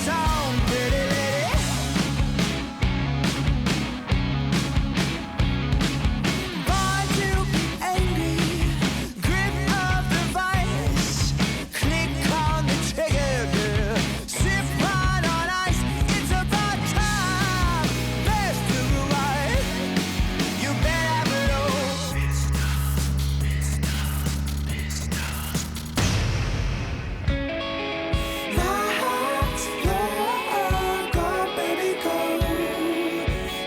song, pretty lady. Born to be angry, grip of the vice, click on the trigger, girl. Sip hard on ice, it's about time. Best to the right, you better know. My heart's your, go baby go.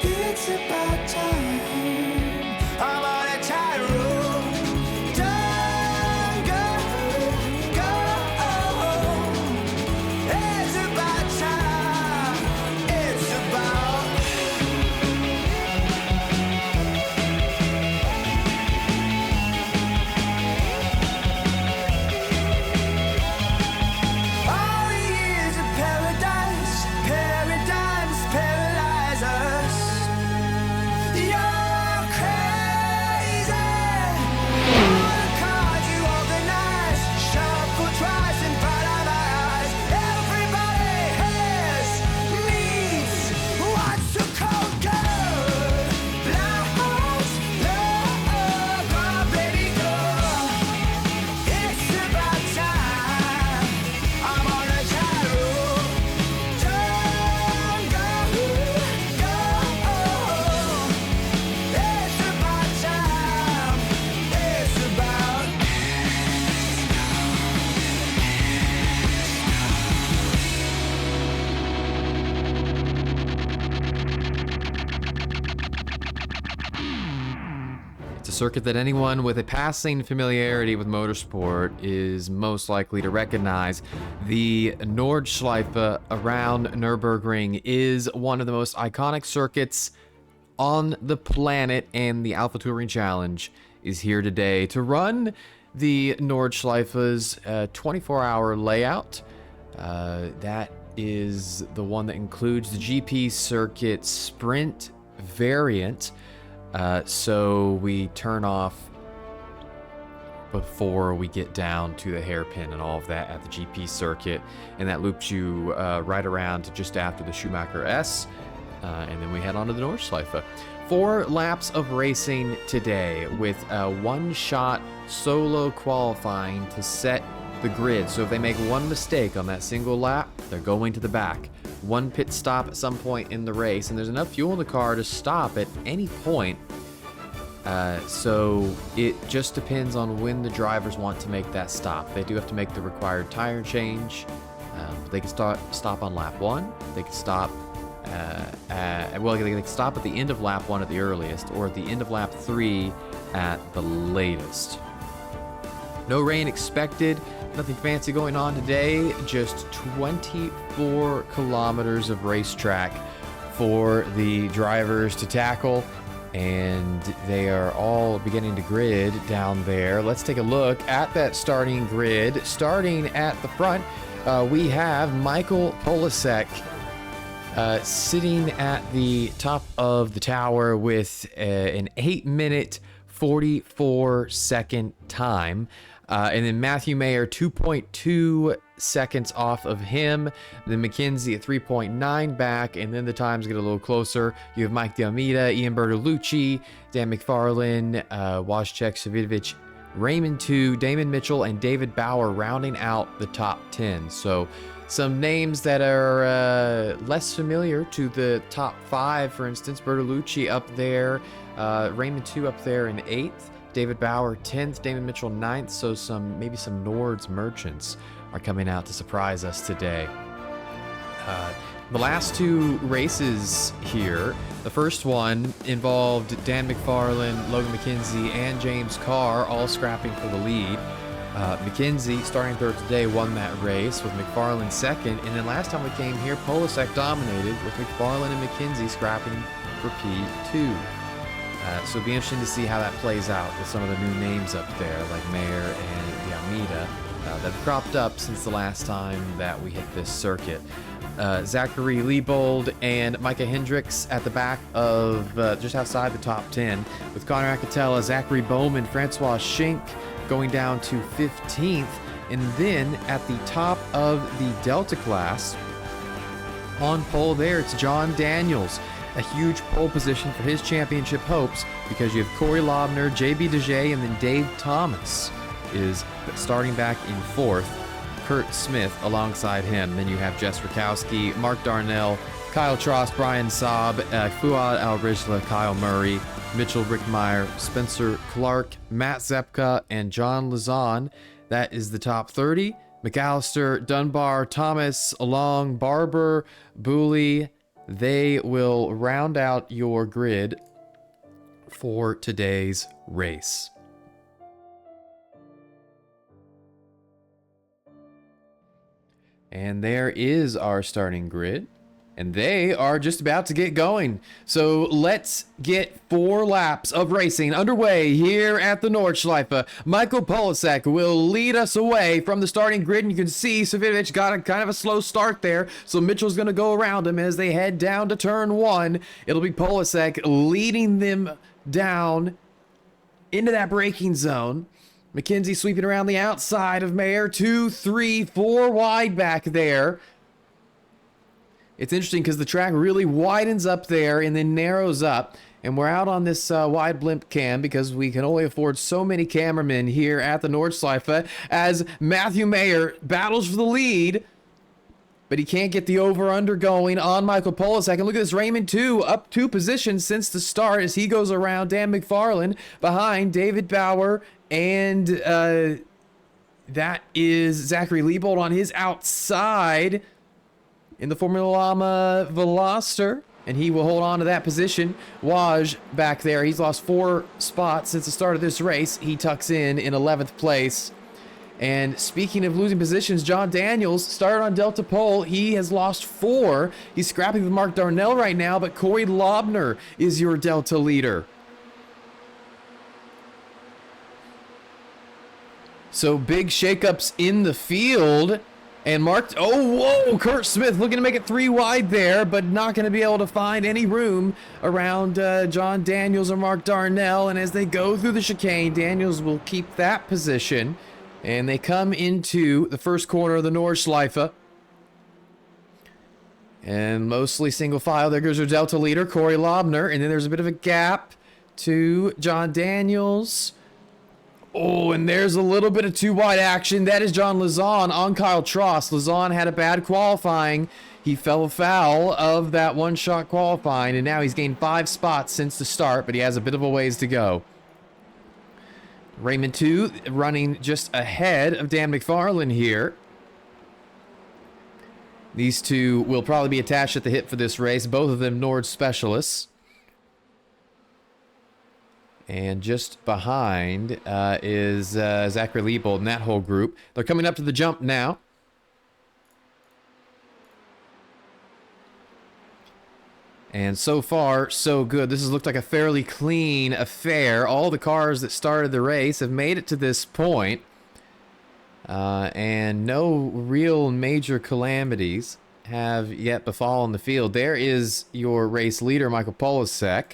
It's about time. I'm on a tightrope. Don't go, go. It's about time. It's about. All the years of paradise, paradigms paralyze us. You're crazy. All the cards you organize, shuffle twice in front of my eyes. Everybody has needs. What's so cold, girl? Lights, love, go, baby, go. It's about time. I'm on a tightrope. Don't go, go. It's about time. It's about. It's a circuit that anyone with a passing familiarity with motorsport is most likely to recognize. The Nordschleife around Nürburgring is one of the most iconic circuits on the planet, and the Alpha Touring Challenge is here today to run the Nordschleife's 24-hour layout. That is the one that includes the GP circuit sprint variant. So we turn off before we get down to the hairpin and all of that at the GP circuit, and that loops you right around to just after the Schumacher S, and then we head on to the Nordschleife. 4 laps of racing today with a one-shot solo qualifying to set the grid. So if they make one mistake on that single lap, they're going to the back. One pit stop at some point in the race, and there's enough fuel in the car to stop at any point. So it just depends on when the drivers want to make that stop. They do have to make the required tire change. They can stop on lap 1. They can stop they can stop at the end of lap 1 at the earliest, or at the end of lap 3 at the latest. No rain expected. Nothing fancy going on today. Just 24 kilometers of racetrack for the drivers to tackle, and they are all beginning to grid down there. Let's take a look at that starting grid. Starting at the front, we have Michael Polasek sitting at the top of the tower with an 8-minute 44-second time. And then Matthew Mayer 2.2 seconds off of him. Then McKenzie at 3.9 back, and then the times get a little closer. You have Mike D'Almeida, Ian Bertolucci, Dan McFarlane, Wojciech Savidovic, Raymond 2, Damon Mitchell, and David Bauer rounding out the top 10. So some names that are less familiar to the top 5, for instance, Bertolucci up there, Raymond 2 up there in 8th, David Bauer 10th, Damon Mitchell 9th, so maybe some Nords merchants are coming out to surprise us today. The last 2 races here, the first one involved Dan McFarlane, Logan McKenzie, and James Carr all scrapping for the lead. McKenzie, starting third today, won that race with McFarlane second, and then last time we came here, Polasek dominated with McFarlane and McKenzie scrapping for P2. So it'll be interesting to see how that plays out with some of the new names up there, like Mayer and D'Almeida, that have cropped up since the last time that we hit this circuit. Zachary Liebold and Micah Hendricks at the back of just outside the top 10, with Connor Acatella, Zachary Bowman, Francois Schenck going down to 15th. And then at the top of the Delta class, On pole there, it's John Daniels. A huge pole position for his championship hopes because you have Corey Lobner, JB DeJay, and then Dave Thomas is starting back in 4th. Kurt Smith alongside him. Then you have Jess Rakowski, Mark Darnell, Kyle Trost, Brian Saab, Fuad Al-Rijla, Kyle Murray, Mitchell Rickmeyer, Spencer Clark, Matt Zepka, and John Lazon. That is the top 30. McAllister, Dunbar, Thomas, Long, Barber, Booley. They will round out your grid for today's race. And there is our starting grid. And they are just about to get going. So let's get 4 laps of racing underway here at the Nordschleife. Michael Polasek will lead us away from the starting grid. And you can see Savinovich got a kind of a slow start there. So Mitchell's going to go around him as they head down to turn 1. It'll be Polasek leading them down into that braking zone. McKenzie sweeping around the outside of Mayer. 2, 3, 4 wide back there. It's interesting because the track really widens up there and then narrows up. And we're out on this wide blimp cam because we can only afford so many cameramen here at the Nordschleife as Matthew Mayer battles for the lead. But he can't get the over-under going on Michael Polasek. And look at this, Raymond 2 up 2 positions since the start as he goes around Dan McFarland behind David Bauer. And that is Zachary Liebold on his outside in the Formula Llama Veloster, and he will hold on to that position. Waj back there, he's lost 4 spots since the start of this race. He tucks in 11th place. And speaking of losing positions, John Daniels started on Delta Pole. He has lost 4. He's scrapping with Mark Darnell right now, but Corey Lobner is your Delta leader. So big shakeups in the field. And Mark, Kurt Smith looking to make it 3 wide there, but not going to be able to find any room around John Daniels or Mark Darnell. And as they go through the chicane, Daniels will keep that position. And they come into the first corner of the Nordschleife. And mostly single file. There goes your Delta leader, Corey Lobner. And then there's a bit of a gap to John Daniels. Oh, and there's a little bit of 2 wide action. That is John Lazon on Kyle Trost. Lazon had a bad qualifying. He fell afoul of that 1-shot qualifying, and now he's gained 5 spots since the start, but he has a bit of a ways to go. Raymond 2 running just ahead of Dan McFarland here. These 2 will probably be attached at the hip for this race, both of them Nord specialists. And just behind is Zachary Liebold and that whole group. They're coming up to the jump now. And so far, so good. This has looked like a fairly clean affair. All the cars that started the race have made it to this point. And no real major calamities have yet befallen the field. There is your race leader, Michael Polasek.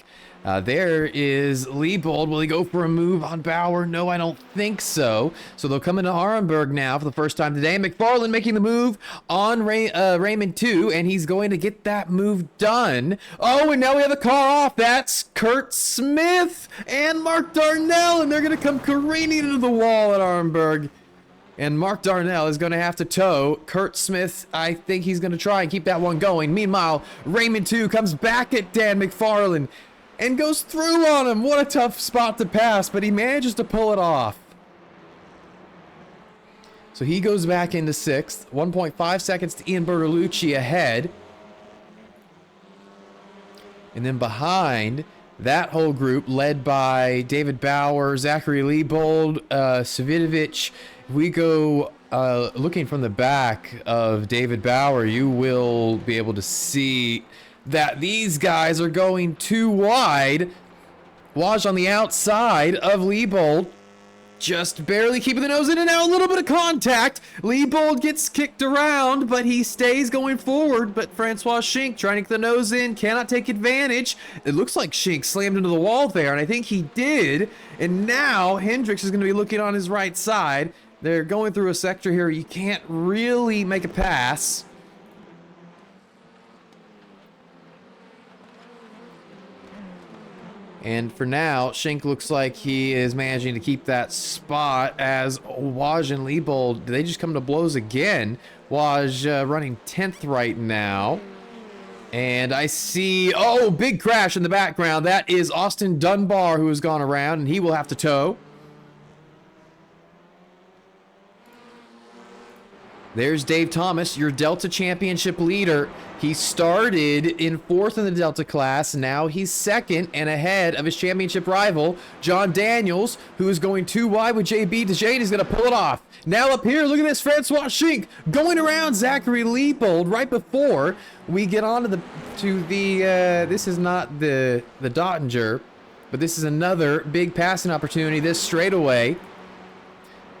There is Liebold. Will he go for a move on Bauer? No, I don't think so. So they'll come into Arenberg now for the first time today. McFarland making the move on Raymond 2, and he's going to get that move done. Oh, and now we have the car off. That's Kurt Smith and Mark Darnell, and they're going to come careening into the wall at Arenberg. And Mark Darnell is going to have to tow Kurt Smith. I think he's going to try and keep that one going. Meanwhile, Raymond 2 comes back at Dan McFarland and goes through on him. What a tough spot to pass, but he manages to pull it off. So he goes back into 6th. 1.5 seconds to Ian Bertolucci ahead. And then behind that whole group, led by David Bauer, Zachary Liebold, Savinovich. We go looking from the back of David Bauer, you will be able to see that these guys are going 2 wide. Waj on the outside of Liebold, just barely keeping the nose in, and now a little bit of contact. Liebold gets kicked around, but he stays going forward. But Francois Schink trying to get the nose in, cannot take advantage. It looks like Schink slammed into the wall there, and I think he did. And now Hendricks is going to be looking on his right side. They're going through a sector here. You can't really make a pass. And for now, Schenk looks like he is managing to keep that spot as Waj and Liebold, they just come to blows again. Waj running 10th right now. And I see, oh, big crash in the background. That is Austin Dunbar who has gone around, and he will have to tow. There's Dave Thomas, your Delta Championship leader. He started in 4th in the Delta class. Now he's 2nd and ahead of his championship rival, John Daniels, who is going too wide with JB DeJane. He's going to pull it off. Now up here, look at this, Francois Schenk going around Zachary Liebold right before we get on to the this is not the Dottinger, but this is another big passing opportunity, this straightaway.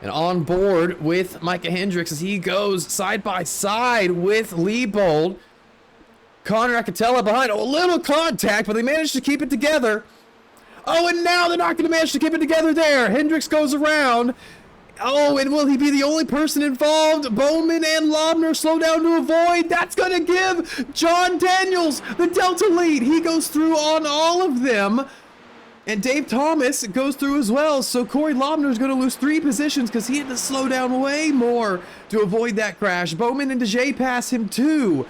And on board with Micah Hendricks as he goes side by side with Liebold. Connor Acatella behind. Oh, a little contact, but they managed to keep it together. Oh, and now they're not going to manage to keep it together there. Hendricks goes around. Oh, and will he be the only person involved? Bowman and Lobner slow down to avoid. That's going to give John Daniels the Delta lead. He goes through on all of them. And Dave Thomas goes through as well. So Corey Lobner is going to lose 3 positions because he had to slow down way more to avoid that crash. Bowman and DeJay pass him too.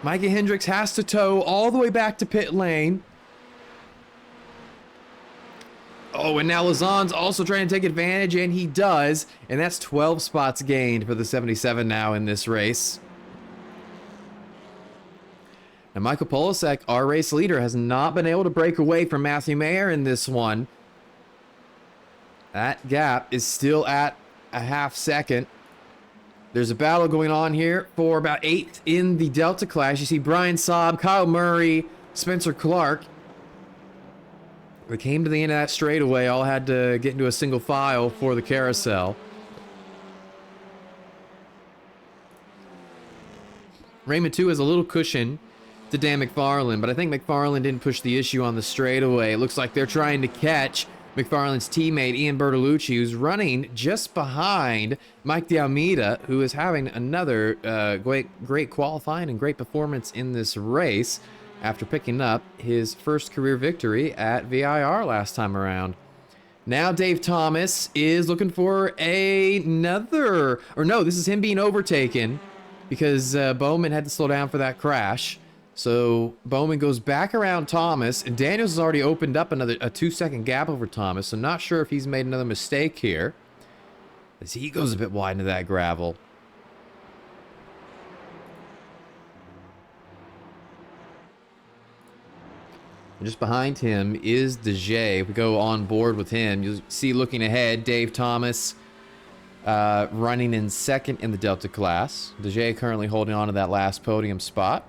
Micah Hendricks has to tow all the way back to pit lane. Oh, and now Lazan's also trying to take advantage, and he does. And that's 12 spots gained for the 77 now in this race. Now, Michael Polasek, our race leader, has not been able to break away from Matthew Mayer in this one. That gap is still at a half second. There's a battle going on here for about 8th in the Delta class. You see Brian Saab, Kyle Murray, Spencer Clark. They came to the end of that straightaway. All had to get into a single file for the carousel. Raymond 2 has a little cushion to Dan McFarland, but I think McFarland didn't push the issue on the straightaway. It looks like they're trying to catch McFarland's teammate Ian Bertolucci, who's running just behind Mike D'Almeida, who is having another great qualifying and great performance in this race after picking up his first career victory at VIR last time around. Now Dave Thomas is looking for another, or no, this is him being overtaken because Bowman had to slow down for that crash. So Bowman goes back around Thomas, and Daniels has already opened up a 2-second gap over Thomas. So not sure if he's made another mistake here, as he goes a bit wide into that gravel. And just behind him is DeJay. If we go on board with him, you'll see looking ahead, Dave Thomas running in 2nd in the Delta class. DeJay currently holding on to that last podium spot.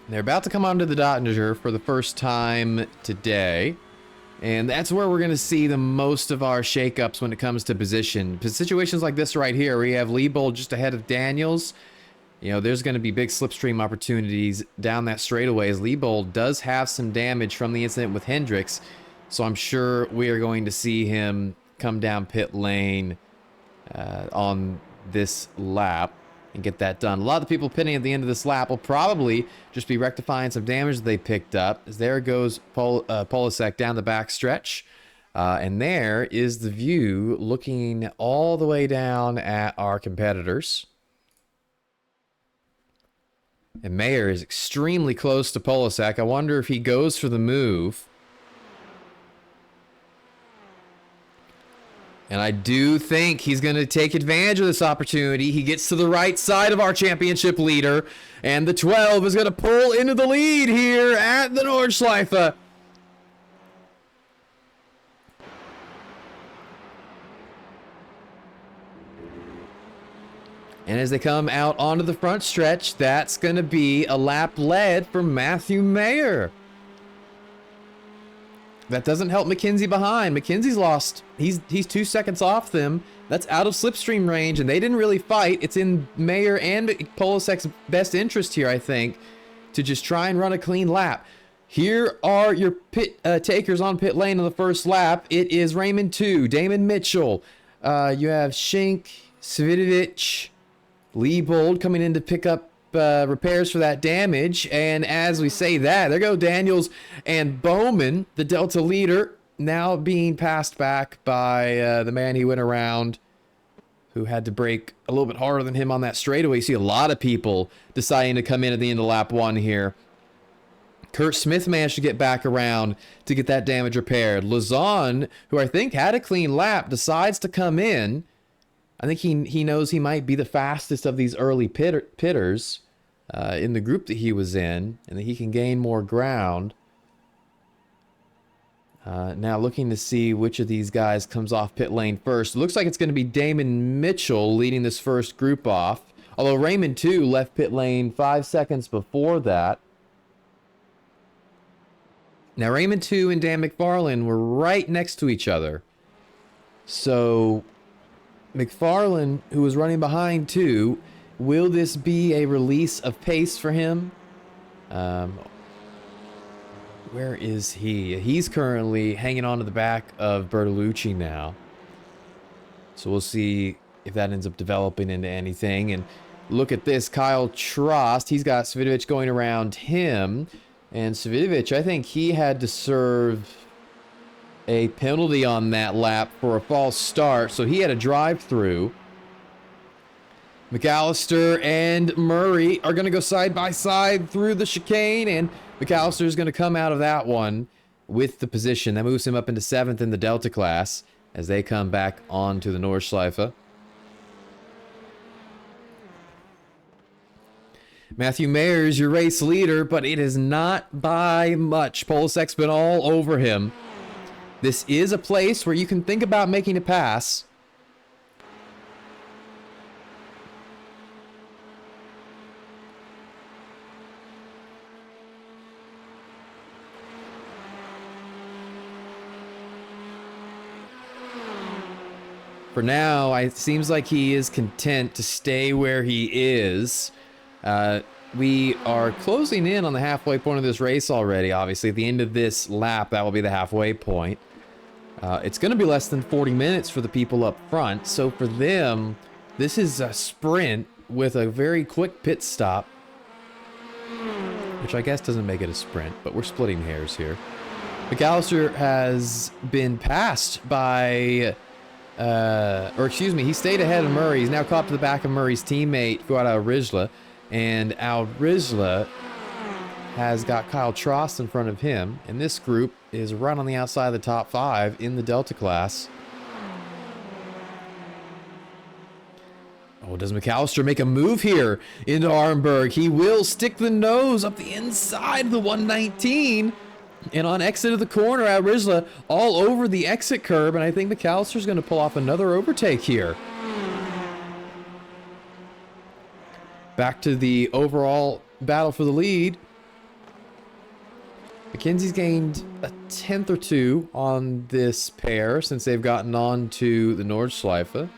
They're about to come onto the Dottinger for the first time today. And that's where we're going to see the most of our shakeups when it comes to position. Situations like this right here, where you have Liebold just ahead of Daniels, you know, there's going to be big slipstream opportunities down that straightaway, as Liebold does have some damage from the incident with Hendricks. So I'm sure we are going to see him come down pit lane on this lap and get that done. A lot of the people pitting at the end of this lap will probably just be rectifying some damage that they picked up. As there goes Polasek down the back stretch. And there is the view looking all the way down at our competitors. And Mayer is extremely close to Polasek. I wonder if he goes for the move. And I do think he's going to take advantage of this opportunity. He gets to the right side of our championship leader. And the 12 is going to pull into the lead here at the Nordschleife. And as they come out onto the front stretch, that's going to be a lap led for Matthew Mayer. That doesn't help McKenzie behind. McKenzie's lost. He's 2 seconds off them. That's out of slipstream range, and they didn't really fight. It's in Mayer and Polasek's best interest here, I think, to just try and run a clean lap. Here are your pit takers on pit lane on the first lap. It is Raymond 2, Damon Mitchell. You have Schenk, Svidovic, Liebold coming in to pick up repairs for that damage. And as we say that, there go Daniels and Bowman, the Delta leader, now being passed back by the man he went around, who had to brake a little bit harder than him on that straightaway. You see a lot of people deciding to come in at the end of lap 1 here. Kurt Smith managed to get back around to get that damage repaired. Lazan, who I think had a clean lap, decides to come in. I think he knows he might be the fastest of these early pitters in the group that he was in, and that he can gain more ground. Now looking to see which of these guys comes off pit lane first. It looks like it's going to be Damon Mitchell leading this first group off. Although Raymond 2 left pit lane 5 seconds before that. Now Raymond 2 and Dan McFarland were right next to each other. So McFarland, who was running behind 2, will this be a release of pace for him? Where is he? He's currently hanging on to the back of Bertolucci now. So we'll see if that ends up developing into anything. And look at this, Kyle Trost. He's got Svidovic going around him. And Svidovic, I think he had to serve a penalty on that lap for a false start. So he had a drive-through. McAllister and Murray are going to go side by side through the chicane, and McAllister is going to come out of that one with the position. That moves him up into 7th in the Delta class as they come back onto the Nordschleife. Matthew Mayer is your race leader, but it is not by much. Polasek's been all over him. This is a place where you can think about making a pass. For now, it seems like he is content to stay where he is. We are closing in on the halfway point of this race already, obviously. At the end of this lap, that will be the halfway point. It's going to be less than 40 minutes for the people up front. So for them, this is a sprint with a very quick pit stop. Which I guess doesn't make it a sprint, but we're splitting hairs here. McAllister has been passed by... he stayed ahead of Murray. He's now caught to the back of Murray's teammate, Fuad Al-Rijla. And Al-Rijla has got Kyle Trost in front of him. And this group is right on the outside of the top 5 in the Delta class. Oh, does McAllister make a move here into Arenberg? He will stick the nose up the inside of the 119. And on exit of the corner, Al-Rijla all over the exit curb. And I think McAllister's going to pull off another overtake here. Back to the overall battle for the lead. McKenzie's gained a 10th or 2 on this pair since they've gotten on to the Nordschleife.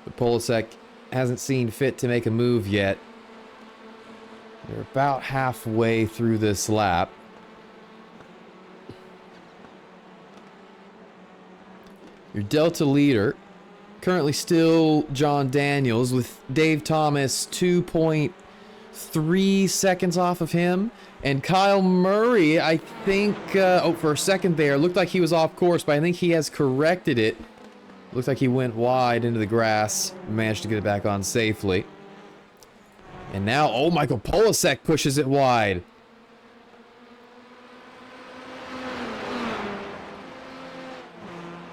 But Polasek hasn't seen fit to make a move yet. They're about halfway through this lap. Your Delta leader, currently still John Daniels, with Dave Thomas 2.3 seconds off of him. And Kyle Murray, I think, for a second there, looked like he was off course, but I think he has corrected it. Looks like he went wide into the grass, managed to get it back on safely. And now, oh, Michael Polasek pushes it wide.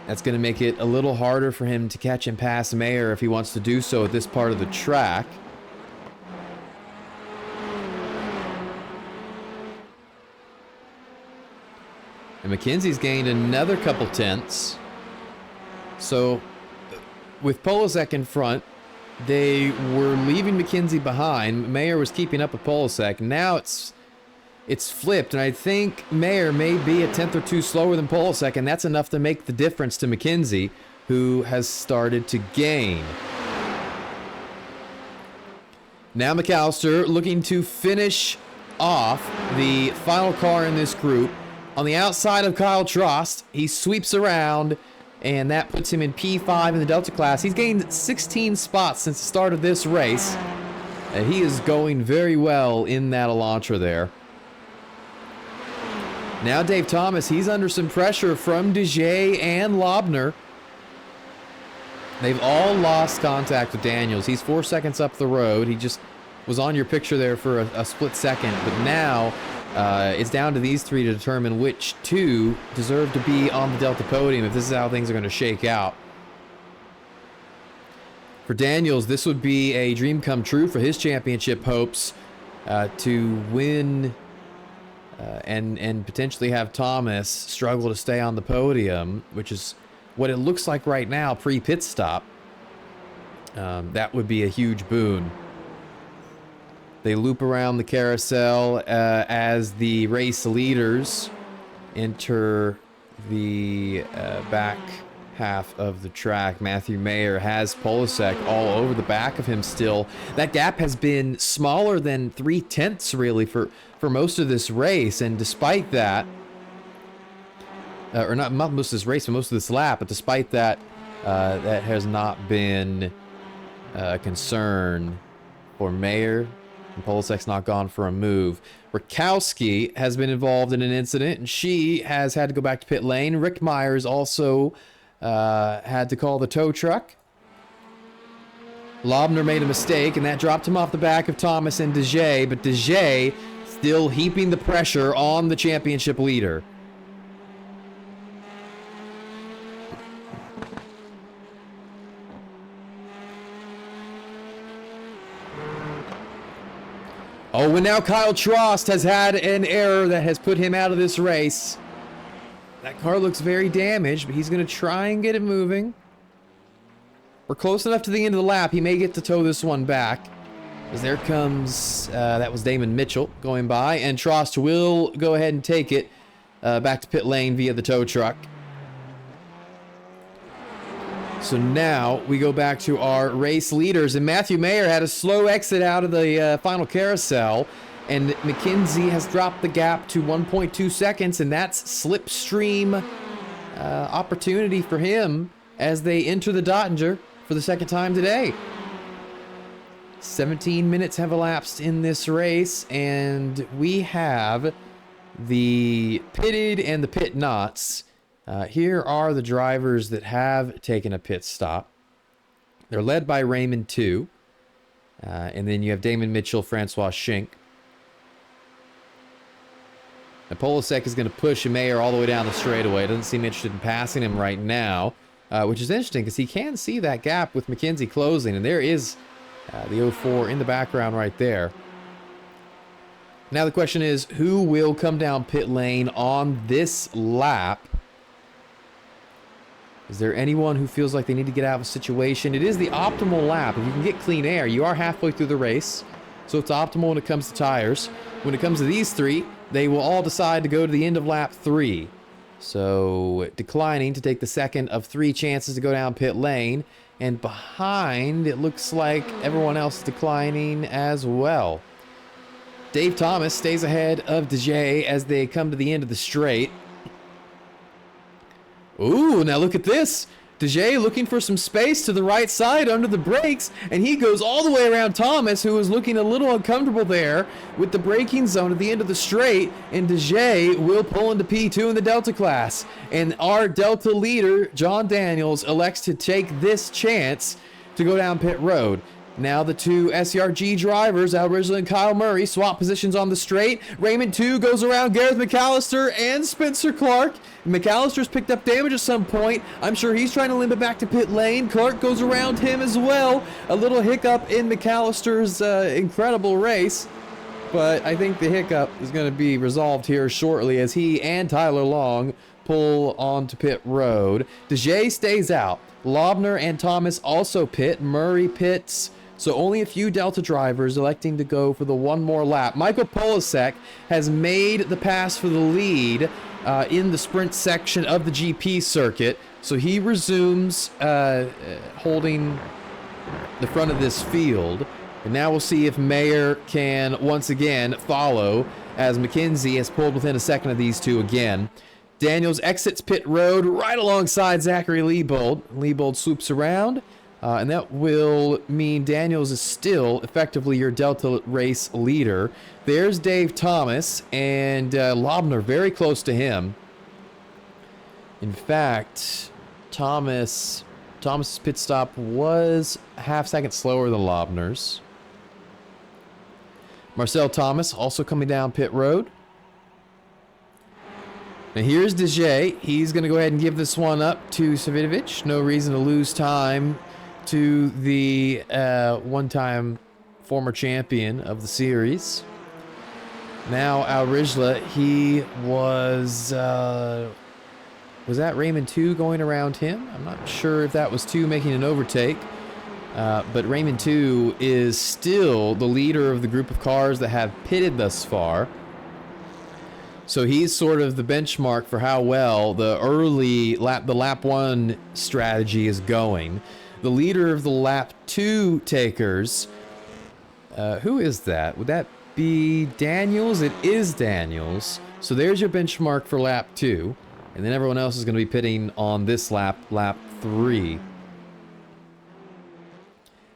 That's going to make it a little harder for him to catch and pass Mayer if he wants to do so at this part of the track. And McKenzie's gained another couple tenths. So with Polasek in front, they were leaving McKenzie behind. Mayer was keeping up with Polasek. Now it's flipped, and I think Mayer may be a 10th or 2 slower than Polasek, and that's enough to make the difference to McKenzie, who has started to gain. Now McAllister looking to finish off the final car in this group. On the outside of Kyle Trost, he sweeps around and that puts him in P5 in the Delta class. He's gained 16 spots since the start of this race. He is going very well in that Elantra there. Now Dave Thomas, he's under some pressure from DeJay and Lobner. They've all lost contact with Daniels. He's 4 seconds up the road. He just was on your picture there for a split second, but now it's down to these three to determine which two deserve to be on the Delta podium if this is how things are going to shake out. For Daniels, this would be a dream come true for his championship hopes to win and potentially have Thomas struggle to stay on the podium, which is what it looks like right now pre-pit stop. That would be a huge boon. They loop around the carousel as the race leaders enter the back half of the track. Matthew Mayer has Polasek all over the back of him still. That gap has been smaller than 3/10 really for most of this race, and despite that, or not most of this race, but most of this lap, but despite that, that has not been a concern for Mayer. And Polasek's not gone for a move. Rakowski has been involved in an incident, and she has had to go back to pit lane. Rick Myers also had to call the tow truck. Lobner made a mistake, and that dropped him off the back of Thomas and DeJay, but DeJay still heaping the pressure on the championship leader. Oh, and now Kyle Trost has had an error that has put him out of this race. That car looks very damaged, but he's going to try and get it moving. We're close enough to the end of the lap. He may get to tow this one back. As there comes, that was Damon Mitchell going by, and Trost will go ahead and take it back to pit lane via the tow truck. So now we go back to our race leaders, and Matthew Mayer had a slow exit out of the final carousel, and McKenzie has dropped the gap to 1.2 seconds, and that's slipstream opportunity for him as they enter the Dottinger for the second time today. 17 minutes have elapsed in this race, and we have the pitted and the pit nots. Here are the drivers that have taken a pit stop. They're led by Raymond 2. And then you have Damon Mitchell, Francois Schenck. And Polasek is going to push Mayer all the way down the straightaway. Doesn't seem interested in passing him right now, which is interesting because he can see that gap with McKenzie closing. And there is the 04 in the background right there. Now the question is, who will come down pit lane on this lap? Is there anyone who feels like they need to get out of a situation? It is the optimal lap. If you can get clean air, you are halfway through the race. So it's optimal when it comes to tires. When it comes to these three, they will all decide to go to the end of lap 3. So declining to take the second of 3 chances to go down pit lane. And behind, it looks like everyone else is declining as well. Dave Thomas stays ahead of DeJay as they come to the end of the straight. Ooh, now look at this. DeJay looking for some space to the right side under the brakes, and he goes all the way around Thomas, who is looking a little uncomfortable there with the braking zone at the end of the straight, and DeJay will pull into P2 in the Delta class. And our Delta leader, John Daniels, elects to take this chance to go down pit road. Now the two SRG drivers, Al Ridgely and Kyle Murray, swap positions on the straight. Raymond 2 goes around Gareth McAllister and Spencer Clark. McAllister's picked up damage at some point. I'm sure he's trying to limp it back to pit lane. Clark goes around him as well. A little hiccup in McAllister's incredible race. But I think the hiccup is going to be resolved here shortly as he and Tyler Long pull onto pit road. DeJay stays out. Lobner and Thomas also pit. Murray pits. So only a few Delta drivers electing to go for the one more lap. Michael Polasek has made the pass for the lead in the sprint section of the GP circuit. So he resumes holding the front of this field. And now we'll see if Mayer can once again follow as McKenzie has pulled within a second of these two again. Daniels exits pit road right alongside Zachary Liebold. Liebold swoops around, and that will mean Daniels is still effectively your Delta race leader. There's Dave Thomas, and Lobner very close to him. In fact, Thomas's pit stop was a half-second slower than Lobner's. Marcel Thomas also coming down pit road. Now here's DJ. He's going to go ahead and give this one up to Savidovic. No reason to lose time to the one-time former champion of the series. Now Al Rijla, he was that Raymond 2 going around him? I'm not sure if that was 2 making an overtake. But Raymond 2 is still the leader of the group of cars that have pitted thus far. So he's sort of the benchmark for how well the lap 1 strategy is going. The leader of the lap 2 takers, who is that? Would that be Daniels? It is Daniels. So there's your benchmark for lap 2. And then everyone else is going to be pitting on this lap 3.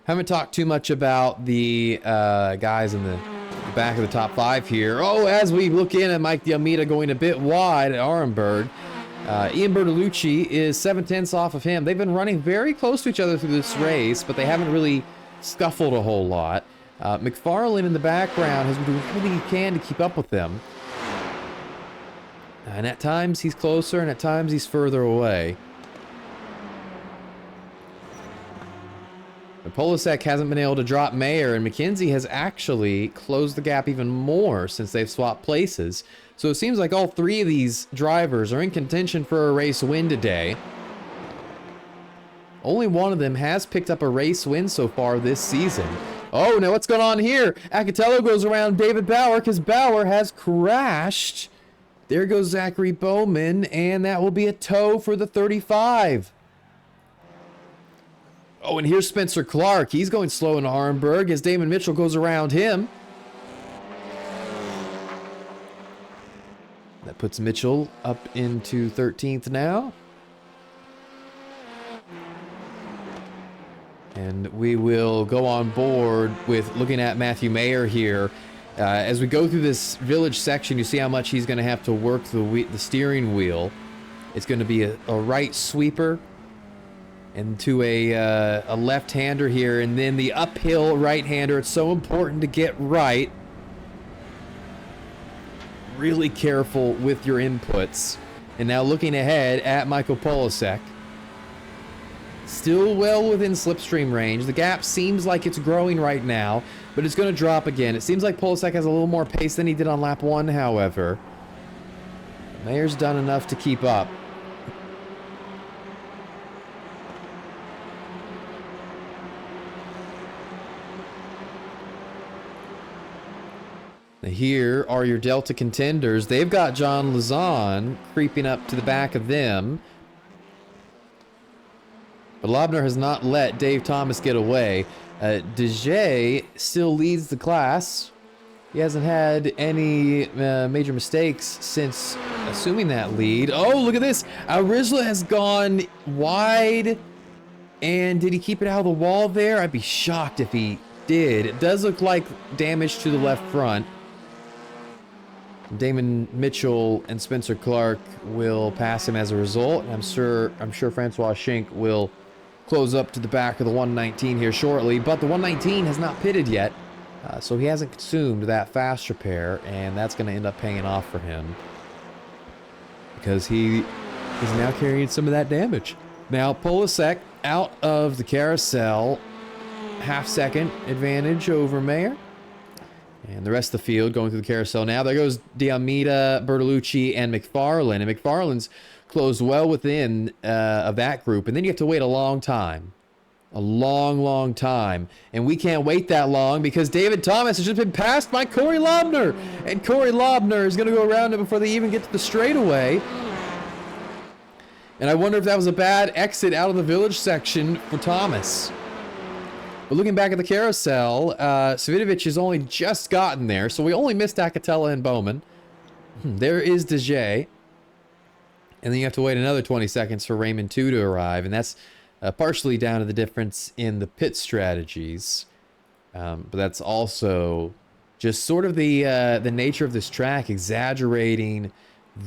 Haven't talked too much about the guys in the back of the top 5 here. Oh, as we look in at Mike D'Almeida going a bit wide at Arenberg. Ian Bertolucci is 7/10 off of him. They've been running very close to each other through this race, but they haven't really scuffled a whole lot. McFarlane in the background has been doing everything he can to keep up with them. And at times he's closer, and at times he's further away. Polasek hasn't been able to drop Mayer, and McKenzie has actually closed the gap even more since they've swapped places. So it seems like all 3 of these drivers are in contention for a race win today. Only one of them has picked up a race win so far this season. Oh, now what's going on here? Acatello goes around David Bauer because Bauer has crashed. There goes Zachary Bowman, and that will be a tow for the 35. Oh, and here's Spencer Clark. He's going slow in Arenberg as Damon Mitchell goes around him. That puts Mitchell up into 13th now. And we will go on board with looking at Matthew Mayer here. As we go through this village section, you see how much he's going to have to work the steering wheel. It's going to be a right sweeper and to a left-hander here, and then the uphill right-hander. It's so important to get right. Really careful with your inputs. And now looking ahead at Michael Polasek. Still well within slipstream range. The gap seems like it's growing right now, but it's going to drop again. It seems like Polasek has a little more pace than he did on lap 1, however. Mayer's done enough to keep up. Here are your Delta contenders. They've got John Lazan creeping up to the back of them. But Lobner has not let Dave Thomas get away. DJ still leads the class. He hasn't had any major mistakes since assuming that lead. Oh, look at this. Rijla has gone wide. And did he keep it out of the wall there? I'd be shocked if he did. It does look like damage to the left front. Damon Mitchell and Spencer Clark will pass him as a result. I'm sure Francois Schenck will close up to the back of the 119 here shortly, but the 119 has not pitted yet, so he hasn't consumed that fast repair, and that's going to end up paying off for him because he is now carrying some of that damage. Now Polasek out of the carousel, half-second advantage over Mayer. And the rest of the field going through the carousel now. There goes D'Almeida, Bertolucci, and McFarlane. And McFarlane's closed well within of that group. And then you have to wait a long time. A long, long time. And we can't wait that long because David Thomas has just been passed by Corey Lobner. And Corey Lobner is going to go around him before they even get to the straightaway. And I wonder if that was a bad exit out of the village section for Thomas. But looking back at the carousel, Savidovic has only just gotten there, so we only missed Acatella and Bowman. There is DJ. And then you have to wait another 20 seconds for Raymond 2 to arrive. And that's partially down to the difference in the pit strategies. But that's also just sort of the nature of this track, exaggerating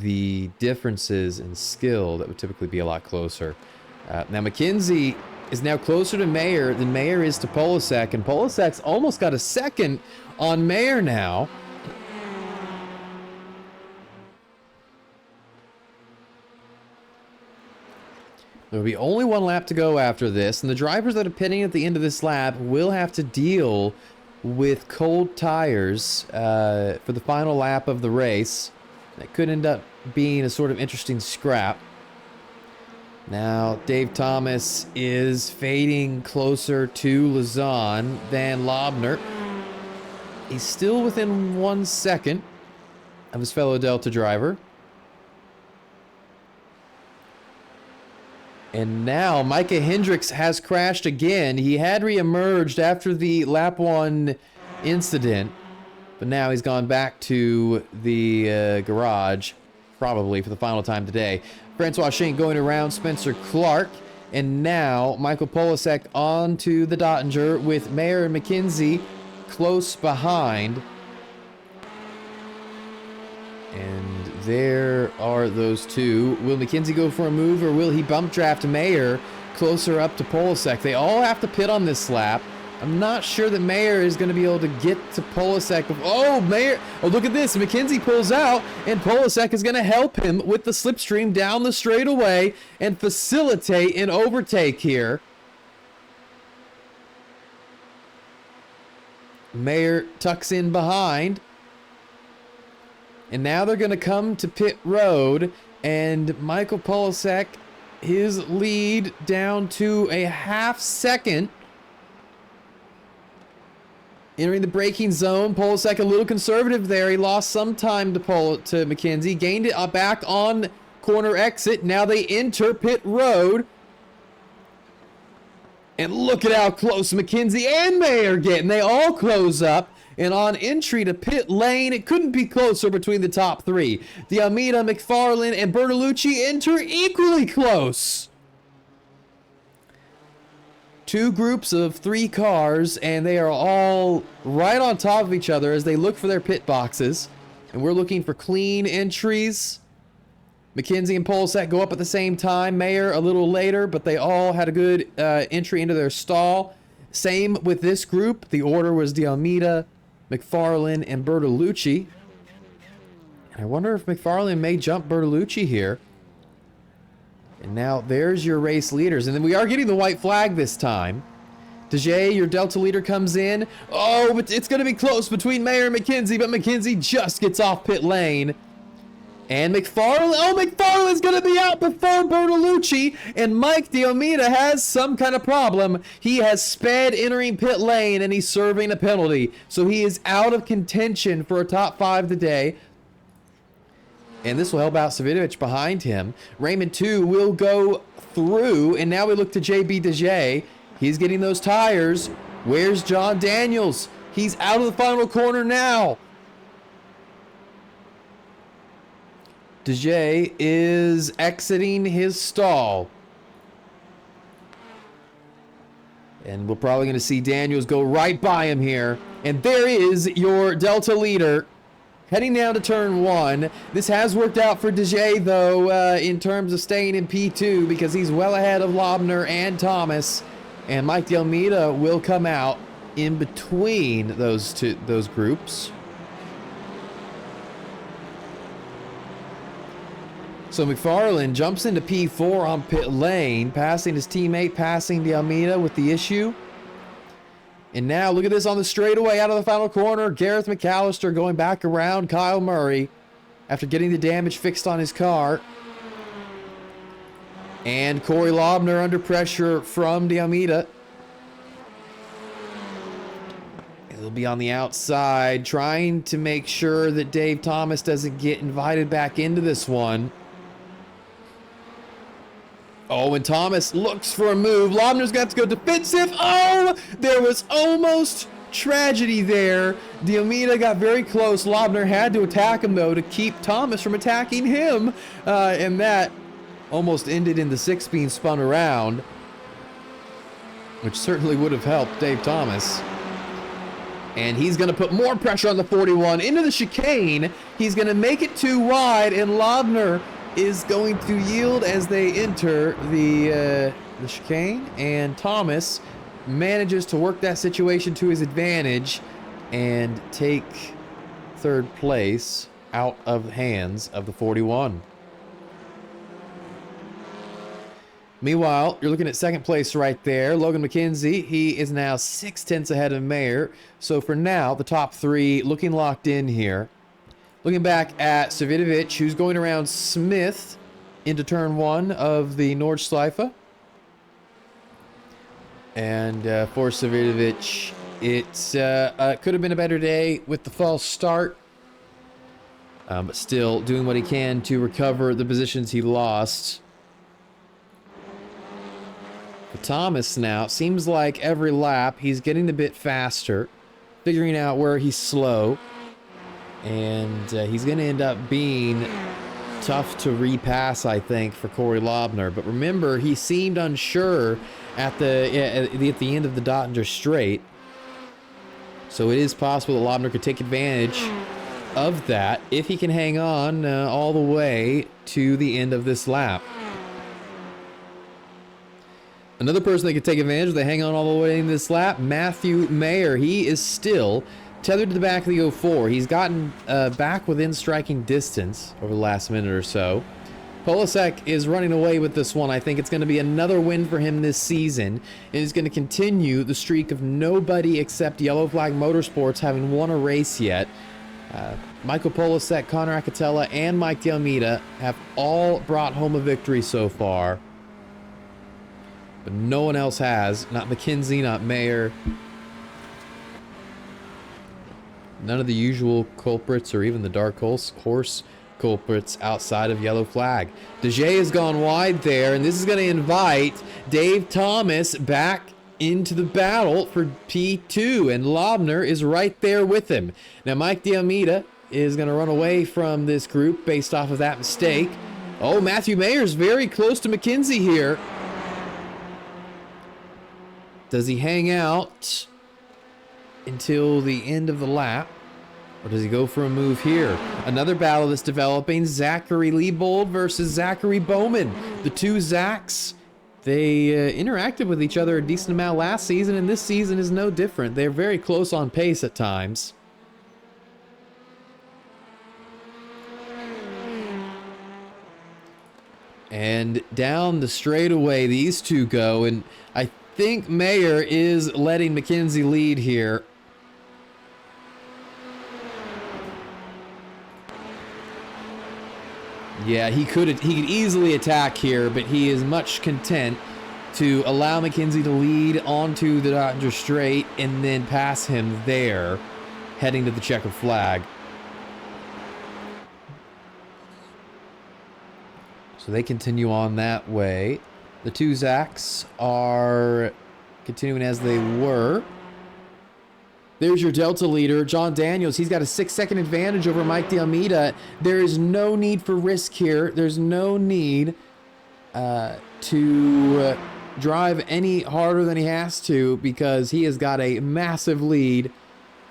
the differences in skill that would typically be a lot closer. Now, McKenzie is now closer to Mayer than Mayer is to Polasek, and Polasek's almost got a second on Mayer now. There'll be only one lap to go after this, and the drivers that are pitting at the end of this lap will have to deal with cold tires for the final lap of the race. That could end up being a sort of interesting scrap. Now, Dave Thomas is fading closer to Lazan than Lobner. He's still within 1 second of his fellow Delta driver. And now Micah Hendricks has crashed again. He had re-emerged after the lap 1 incident, but now he's gone back to the garage, probably for the final time today. Francois Schenck going around Spencer Clark, and now Michael Polasek onto the Dottinger with Mayer and McKenzie close behind. And there are those two. Will McKenzie go for a move, or will he bump draft Mayer closer up to Polasek? They all have to pit on this lap. I'm not sure that Mayer is going to be able to get to Polasek. Oh, Mayer. Oh, look at this. McKenzie pulls out, and Polasek is going to help him with the slipstream down the straightaway and facilitate an overtake here. Mayer tucks in behind. And now they're going to come to pit road, and Michael Polasek, his lead down to a half second. Entering the braking zone, Polasek a little conservative there. He lost some time to McKenzie, gained it back on corner exit. Now they enter pit road. And look at how close McKenzie and Mayer getting. They all close up. And on entry to pit lane, it couldn't be closer between the top three. The Almeida, McFarlane, and Bertolucci enter equally close. Two groups of 3 cars, and they are all right on top of each other as they look for their pit boxes. And we're looking for clean entries. McKenzie and Polasek go up at the same time. Mayer a little later, but they all had a good entry into their stall. Same with this group. The order was De Almeida, McFarlane, and Bertolucci. And I wonder if McFarlane may jump Bertolucci here. And now there's your race leaders. And then we are getting the white flag this time. DeJay, your Delta leader, comes in. Oh, but it's going to be close between Mayer and McKenzie, but McKenzie just gets off pit lane. And McFarlane's going to be out before Bertolucci, and Mike De Almeida has some kind of problem. He has sped entering pit lane, and he's serving a penalty. So he is out of contention for a top 5 today. And this will help out Savinovich behind him. Raymond 2 will go through, and now we look to JB DeJay. He's getting those tires. Where's John Daniels? He's out of the final corner now. DeJay is exiting his stall. And we're probably going to see Daniels go right by him here. And there is your Delta leader heading down to turn 1. This has worked out for DeJay, though, in terms of staying in P2 because he's well ahead of Lobner and Thomas. And Mike De Almeida will come out in between those groups. So McFarlane jumps into P4 on pit lane, passing his teammate, passing De Almeida with the issue. And now look at this on the straightaway out of the final corner. Gareth McAllister going back around Kyle Murray after getting the damage fixed on his car. And Corey Lobner under pressure from De Almeida. He'll be on the outside trying to make sure that Dave Thomas doesn't get invited back into this one. Oh, and Thomas looks for a move. Lobner's got to go defensive. Oh, there was almost tragedy there. De Almeida got very close. Lobner had to attack him, though, to keep Thomas from attacking him. And that almost ended in the 6 being spun around, which certainly would have helped Dave Thomas. And he's going to put more pressure on the 41 into the chicane. He's going to make it too wide, and Lobner is going to yield as they enter the chicane. And Thomas manages to work that situation to his advantage and take third place out of the hands of the 41. Meanwhile, you're looking at second place right there. Logan McKenzie, he is now 0.6 ahead of Mayer. So for now, the top three looking locked in here. Looking back at Savidovic, who's going around Smith into turn 1 of the Nordschleife. And for Savidovic, it could have been a better day with the false start. But still doing what he can to recover the positions he lost. But Thomas now, seems like every lap he's getting a bit faster, figuring out where he's slow, and he's going to end up being tough to repass, I think, for Corey Lobner. But remember, he seemed unsure at the end of the Dottinger Straight, so it is possible that Lobner could take advantage of that if he can hang on all the way to the end of this lap. Another person that could take advantage if they hang on all the way in this lap, Matthew Mayer. He is still tethered to the back of the 04. He's gotten back within striking distance over the last minute or so. Polasek is running away with this one. I think it's going to be another win for him this season. And he's going to continue the streak of nobody except Yellow Flag Motorsports having won a race yet. Michael Polasek, Connor Acatella, and Mike D'Almeida have all brought home a victory so far. But no one else has. Not McKenzie, not Mayer. None of the usual culprits or even the dark horse culprits outside of Yellow Flag. DeJay has gone wide there, and this is going to invite Dave Thomas back into the battle for P2, and Lobner is right there with him. Now Mike D'Almeida is going to run away from this group based off of that mistake. Oh, Matthew Mayer's very close to McKenzie here. Does he hang out until the end of the lap? Or does he go for a move here? Another battle that's developing. Zachary Liebold versus Zachary Bowman. The two Zachs, they interacted with each other a decent amount last season, and this season is no different. They're very close on pace at times. And down the straightaway, these two go, and I think Mayer is letting McKenzie lead here. Yeah, he could easily attack here, but he is much content to allow McKenzie to lead onto the Dottinger Straight and then pass him there, heading to the checkered flag. So they continue on that way. The two Zachs are continuing as they were. There's your Delta leader, John Daniels. He's got a 6-second advantage over Mike D'Almeida. There is no need for risk here. There's no need to drive any harder than he has to, because he has got a massive lead.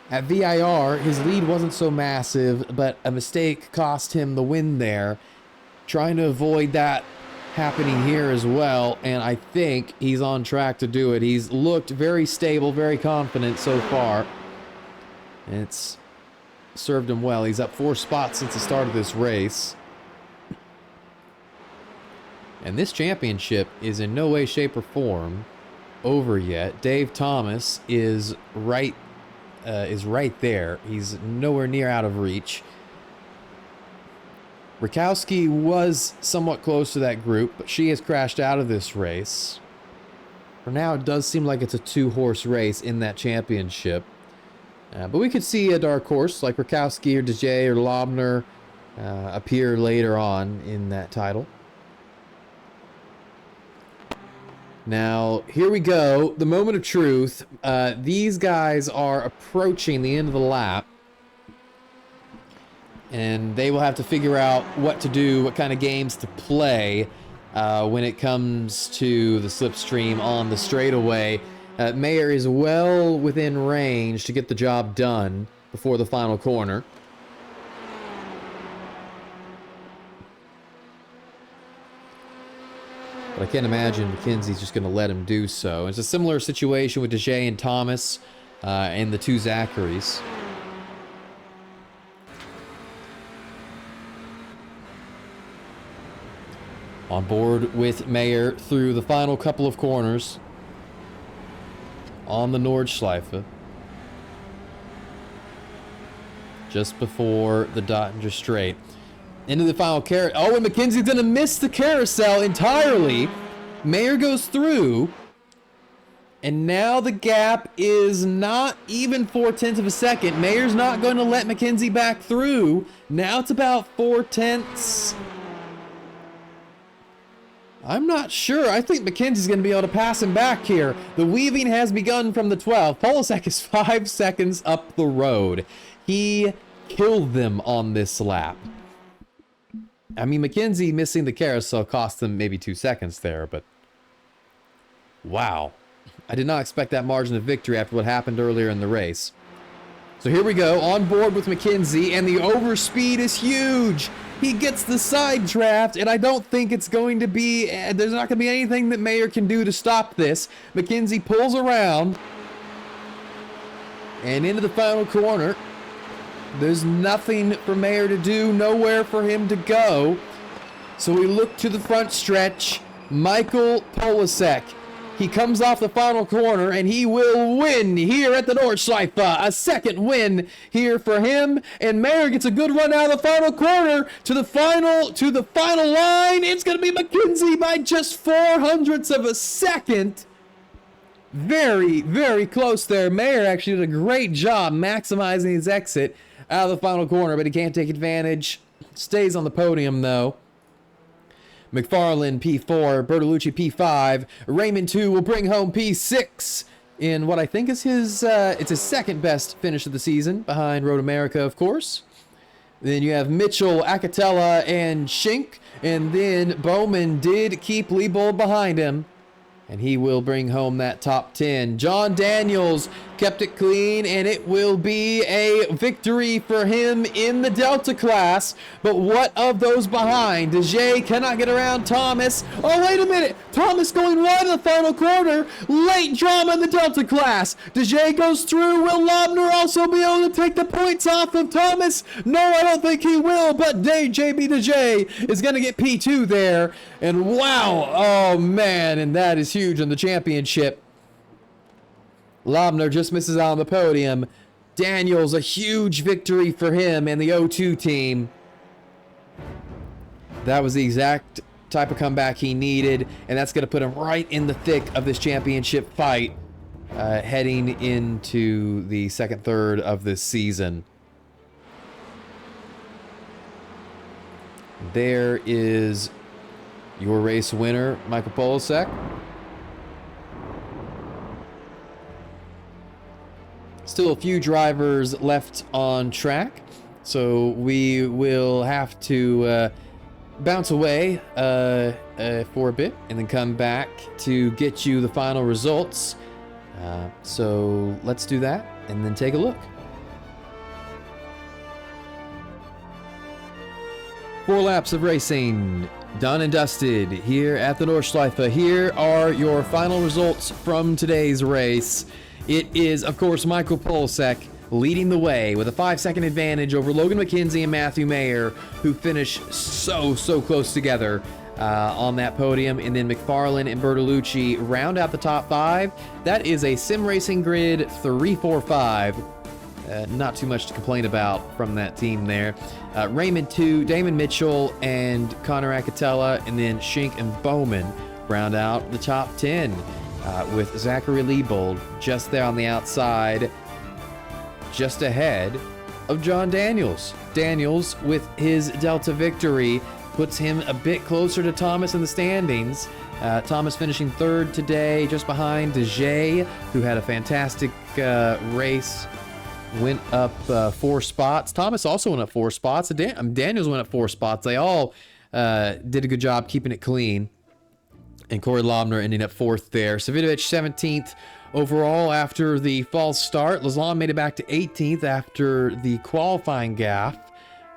At VIR, his lead wasn't so massive, but a mistake cost him the win there. Trying to avoid that happening here as well, and I think he's on track to do it. He's looked very stable, very confident so far, and it's served him well. He's up 4 spots since the start of this race, and this championship is in no way, shape, or form over yet. Dave Thomas is right there. He's nowhere near out of reach. Rakowski was somewhat close to that group, but she has crashed out of this race. For now, it does seem like it's a 2-horse race in that championship. But we could see a dark horse like Rakowski or DeJay or Lobner appear later on in that title. Now, here we go. The moment of truth. These guys are approaching the end of the lap. And they will have to figure out what to do, what kind of games to play. when it comes to the slipstream on the straightaway. Mayer is well within range to get the job done before the final corner. But I can't imagine McKenzie's just going to let him do so. It's a similar situation with DeJay and Thomas and the two Zacharys. On board with Mayer through the final couple of corners on the Nordschleife. Just before the Dottinger Straight. Into the final carousel. Oh, and McKenzie's going to miss the carousel entirely. Mayer goes through. And now the gap is not even 0.4 of a second. Mayer's not going to let McKenzie back through. Now it's about 0.4. I'm not sure. I think McKenzie's going to be able to pass him back here. The weaving has begun from the 12. Polasek is 5 seconds up the road. He killed them on this lap. I mean, McKenzie missing the carousel cost him maybe 2 seconds there, but wow. I did not expect that margin of victory after what happened earlier in the race. So here we go, on board with McKenzie, and the overspeed is huge. He gets the side draft, and I don't think it's going to be, there's not going to be anything that Mayer can do to stop this. McKenzie pulls around and into the final corner. There's nothing for Mayer to do, nowhere for him to go. So we look to the front stretch. Michael Polasek. He comes off the final corner, and he will win here at the Nordschleife. A second win here for him, and Mayer gets a good run out of the final corner to the final line. It's going to be McKenzie by just 0.04 of a second. Very, very close there. Mayer actually did a great job maximizing his exit out of the final corner, but he can't take advantage. Stays on the podium, though. McFarlane P4, Bertolucci P5, Raymond 2 will bring home P6 in what I think is it's his second best finish of the season, behind Road America, of course. Then you have Mitchell, Acatella, and Schink, and then Bowman did keep Liebold behind him, and he will bring home that top 10. John Daniels kept it clean, and it will be a victory for him in the Delta class. But what of those behind? DeJay cannot get around Thomas. Oh, wait a minute. Thomas going right in the final corner. Late drama in the Delta class. DeJay goes through. Will Lobner also be able to take the points off of Thomas? No, I don't think he will, but JB DeJay is going to get P2 there. And wow, oh man, and that is huge in the championship. Lobner just misses out on the podium. Daniels, a huge victory for him and the O2 team. That was the exact type of comeback he needed, and that's going to put him right in the thick of this championship fight heading into the second third of this season. There is your race winner, Michael Polasek. Still a few drivers left on track, so we will have to bounce away for a bit and then come back to get you the final results. So let's do that and then take a look. 4 laps of racing done and dusted here at the Nordschleife. Here are your final results from today's race. It is, of course, Michael Polasek leading the way with a 5-second advantage over Logan McKenzie and Matthew Mayer, who finished so close together on that podium. And then McFarlane and Bertolucci round out the top 5. That is a Sim Racing Grid 3-4-5. Not too much to complain about from that team there. Raymond 2, Damon Mitchell, and Connor Acatella, and then Schink and Bowman round out the top 10. With Zachary Liebold just there on the outside, just ahead of John Daniels. Daniels, with his Delta victory, puts him a bit closer to Thomas in the standings. Thomas finishing 3rd today, just behind DeJay, who had a fantastic race. Went up 4 spots. Thomas also went up 4 spots. Daniels went up 4 spots. They all did a good job keeping it clean. and Corey Lobner ending up 4th there. Savinovic 17th overall after the false start. Laslan made it back to 18th after the qualifying gaffe,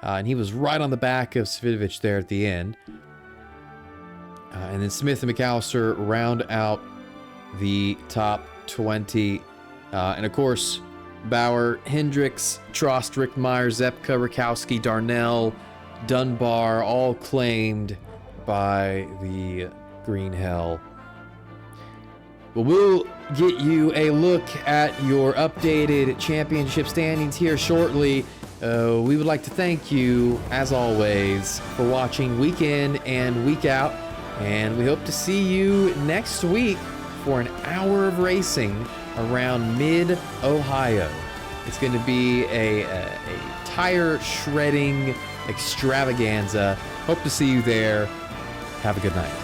and he was right on the back of Savinovic there at the end. And then Smith and McAllister round out the top 20. And of course, Bauer, Hendricks, Trost, Rickmeyer, Zepka, Rakowski, Darnell, Dunbar, all claimed by the Green Hell. But we'll get you a look at your updated championship standings here shortly. We would like to thank you, as always, for watching week in and week out. And we hope to see you next week for an hour of racing around mid-Ohio. It's going to be a tire shredding extravaganza. Hope to see you there. Have a good night.